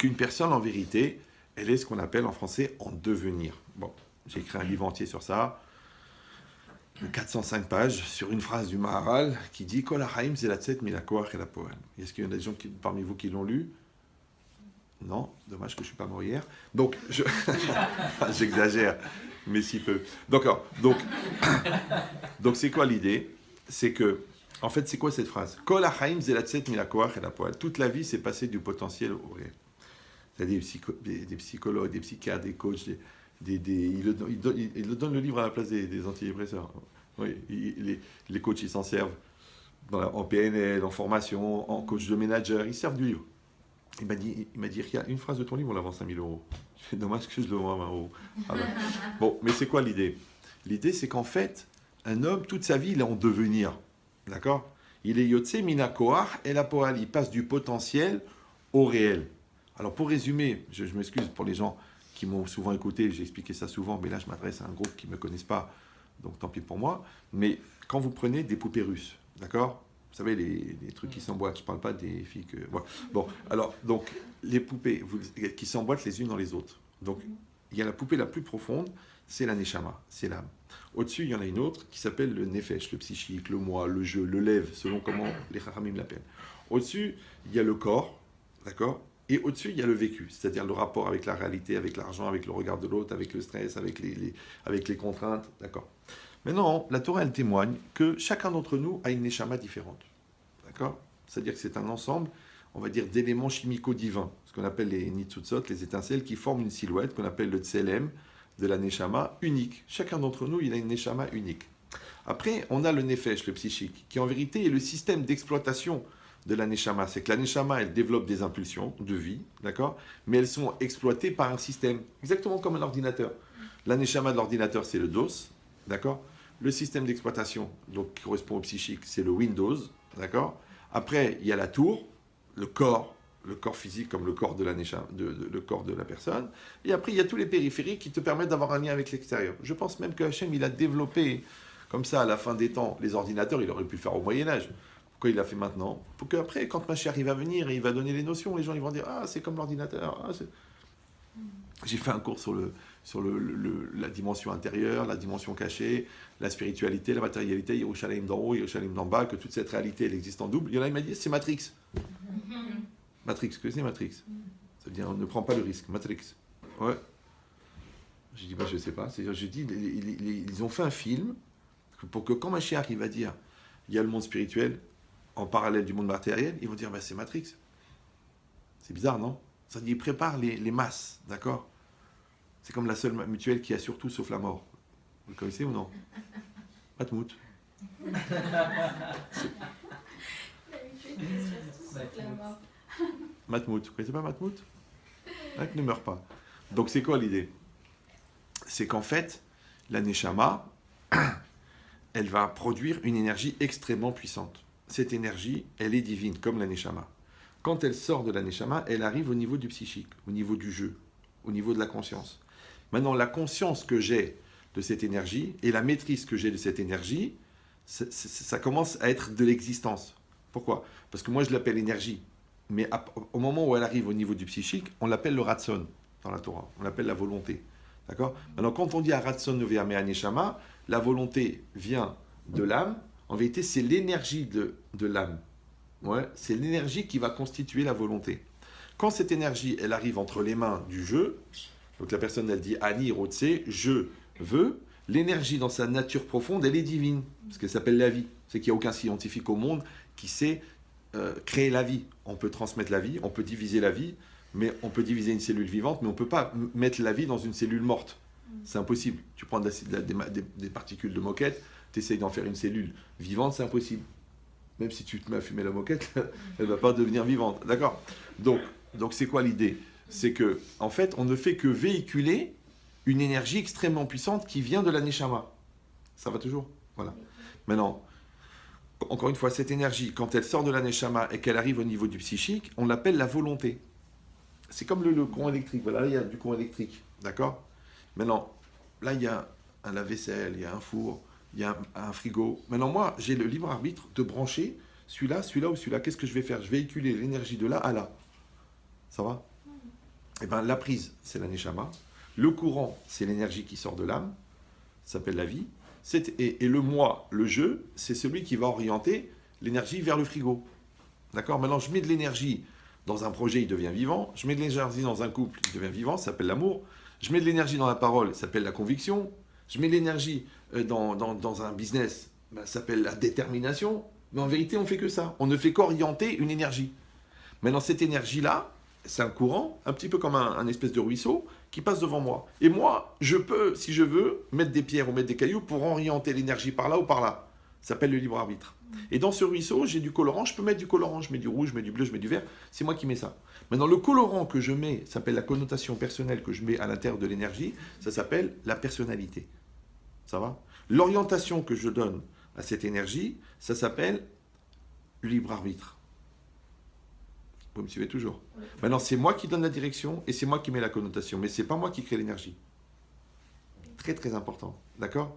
qu'une personne, en vérité, elle est ce qu'on appelle en français en devenir. Bon, j'ai écrit un livre entier sur ça, de 405 pages, sur une phrase du Maharal qui dit « Kol ha'chaim zelatzet minakoach el hapoel ». Est-ce qu'il y en a des gens parmi vous qui l'ont lu? Non, dommage que je ne suis pas mort hier. Donc, j'exagère, mais si peu. D'accord, donc c'est quoi l'idée? C'est que, en fait, c'est quoi cette phrase? Kol ha'chaim zelatzet minakoach el hapoel. Toute la vie, c'est passer du potentiel au réel. C'est-à-dire des psychologues, des psychiatres, des coachs, il le donne le livre à la place des antidépresseurs. Oui, les coachs, ils s'en servent en PNL, en formation, en coach de manager, ils servent du livre. Il m'a dit, il y a une phrase de ton livre, on la vend 5 000 euros. C'est dommage que je le vends à 20 euros. Ah ben. Bon, mais c'est quoi l'idée? L'idée, c'est qu'en fait, un homme, toute sa vie, il est en devenir. D'accord? Il est yotse mina koach el hapoel. Il passe du potentiel au réel. Alors, pour résumer, je m'excuse pour les gens qui m'ont souvent écouté, j'ai expliqué ça souvent, mais là, je m'adresse à un groupe qui ne me connaissent pas, donc tant pis pour moi. Mais quand vous prenez des poupées russes, d'accord? Vous savez, les trucs qui s'emboîtent, je ne parle pas des filles que... Voilà. Bon, alors, donc, les poupées qui s'emboîtent les unes dans les autres. Donc, il y a la poupée la plus profonde, c'est la neshama, c'est l'âme. Au-dessus, il y en a une autre qui s'appelle le nefesh, le psychique, le moi, le je, le lève, selon comment les chachamim l'appellent. Au-dessus, il y a le corps, d'accord? Et au-dessus, il y a le vécu, c'est-à-dire le rapport avec la réalité, avec l'argent, avec le regard de l'autre, avec le stress, avec les contraintes, d'accord? Maintenant, la Torah, elle témoigne que chacun d'entre nous a une neshama différente, d'accord? C'est-à-dire que c'est un ensemble, on va dire, d'éléments chimico-divins, ce qu'on appelle les nitzutzot, les étincelles, qui forment une silhouette qu'on appelle le tselem de la neshama unique. Chacun d'entre nous, il a une neshama unique. Après, on a le nefesh, le psychique, qui en vérité est le système d'exploitation de la neshama. C'est que la neshama, elle développe des impulsions de vie, d'accord? Mais elles sont exploitées par un système, exactement comme un ordinateur. La neshama de l'ordinateur, c'est le DOS, d'accord? Le système d'exploitation, donc qui correspond au psychique, c'est le Windows, d'accord? Après, il y a la tour, le corps physique comme le corps de la neshama, le corps de la personne. Et après, il y a tous les périphériques qui te permettent d'avoir un lien avec l'extérieur. Je pense même que Hachem, il a développé, comme ça, à la fin des temps, les ordinateurs, il aurait pu le faire au Moyen-Âge. Pourquoi il l'a fait maintenant? Pour qu'après, quand Mashiach va venir et il va donner les notions, les gens ils vont dire « Ah, c'est comme l'ordinateur. Ah, j'ai fait un cours sur la dimension intérieure, la dimension cachée, la spiritualité, la matérialité, Yerushalayim d'en haut, Yerushalayim d'en bas, que toute cette réalité, elle existe en double. Il y en a, il m'a dit, c'est Matrix. Matrix, que c'est Matrix? Ça veut dire, on ne prend pas le risque. Matrix. Ouais. J'ai dit, bah, je ne sais pas. Je dis, ils ont fait un film pour que quand Mashiach, il va dire, il y a le monde spirituel en parallèle du monde matériel, ils vont dire, bah, c'est Matrix. C'est bizarre, non? Ça dit, ils préparent les masses, d'accord? C'est comme la seule mutuelle qui a surtout sauf la mort. Vous le connaissez ou non? Matmout. Matmout. Vous connaissez pas Matmout? Ne meurt pas. Donc c'est quoi l'idée? C'est qu'en fait, la Neshama, elle va produire une énergie extrêmement puissante. Cette énergie, elle est divine, comme la Neshama. Quand elle sort de la Neshama, elle arrive au niveau du psychique, au niveau du jeu, au niveau de la conscience. Maintenant, la conscience que j'ai de cette énergie et la maîtrise que j'ai de cette énergie, ça commence à être de l'existence. Pourquoi? Parce que moi, je l'appelle énergie. Mais au moment où elle arrive au niveau du psychique, on l'appelle le ratson dans la Torah. On l'appelle la volonté. D'accord? Maintenant, quand on dit à ratson novea neshama, la volonté vient de l'âme. En vérité, c'est l'énergie de l'âme. Ouais, c'est l'énergie qui va constituer la volonté. Quand cette énergie, elle arrive entre les mains du jeu, donc la personne, elle dit Ani Rotse, je veux, l'énergie dans sa nature profonde, elle est divine, parce qu'elle s'appelle la vie. C'est qu'il n'y a aucun scientifique au monde qui sait créer la vie. On peut transmettre la vie, on peut diviser la vie, mais on peut diviser une cellule vivante, mais on ne peut pas mettre la vie dans une cellule morte. C'est impossible. Tu prends des particules de moquette, tu essayes d'en faire une cellule vivante, c'est impossible. Même si tu te mets à fumer la moquette, elle ne va pas devenir vivante. D'accord? Donc c'est quoi l'idée? C'est que, en fait, on ne fait que véhiculer une énergie extrêmement puissante qui vient de la Neshama. Ça va toujours? Voilà. Maintenant, encore une fois, cette énergie, quand elle sort de la Neshama et qu'elle arrive au niveau du psychique, on l'appelle la volonté. C'est comme le courant électrique. Voilà, là, il y a du courant électrique. D'accord? Maintenant, là, il y a un lave-vaisselle, il y a un four, il y a un frigo. Maintenant, moi, j'ai le libre arbitre de brancher celui-là ou celui-là. Qu'est-ce que je vais faire? Je vais véhiculer l'énergie de là à là. Ça va? Eh ben, la prise, c'est la neshama. Le courant, c'est l'énergie qui sort de l'âme. Ça s'appelle la vie. Et le moi, le je, c'est celui qui va orienter l'énergie vers le frigo. D'accord? Maintenant, je mets de l'énergie dans un projet, il devient vivant. Je mets de l'énergie dans un couple, il devient vivant, ça s'appelle l'amour. Je mets de l'énergie dans la parole, ça s'appelle la conviction. Je mets de l'énergie dans un business, ça s'appelle la détermination. Mais en vérité, on ne fait que ça. On ne fait qu'orienter une énergie. Maintenant, cette énergie-là, c'est un courant, un petit peu comme un espèce de ruisseau, qui passe devant moi. Et moi, je peux, si je veux, mettre des pierres ou mettre des cailloux pour orienter l'énergie par là ou par là. Ça s'appelle le libre arbitre. Et dans ce ruisseau, j'ai du colorant, je peux mettre du colorant, je mets du rouge, je mets du bleu, je mets du vert, c'est moi qui mets ça. Maintenant, le colorant que je mets, ça s'appelle la connotation personnelle que je mets à l'intérieur de l'énergie, ça s'appelle la personnalité. Ça va? L'orientation que je donne à cette énergie, ça s'appelle le libre arbitre. Vous me suivez toujours? Oui. Maintenant, c'est moi qui donne la direction et c'est moi qui mets la connotation, mais c'est pas moi qui crée l'énergie. Très très important, d'accord?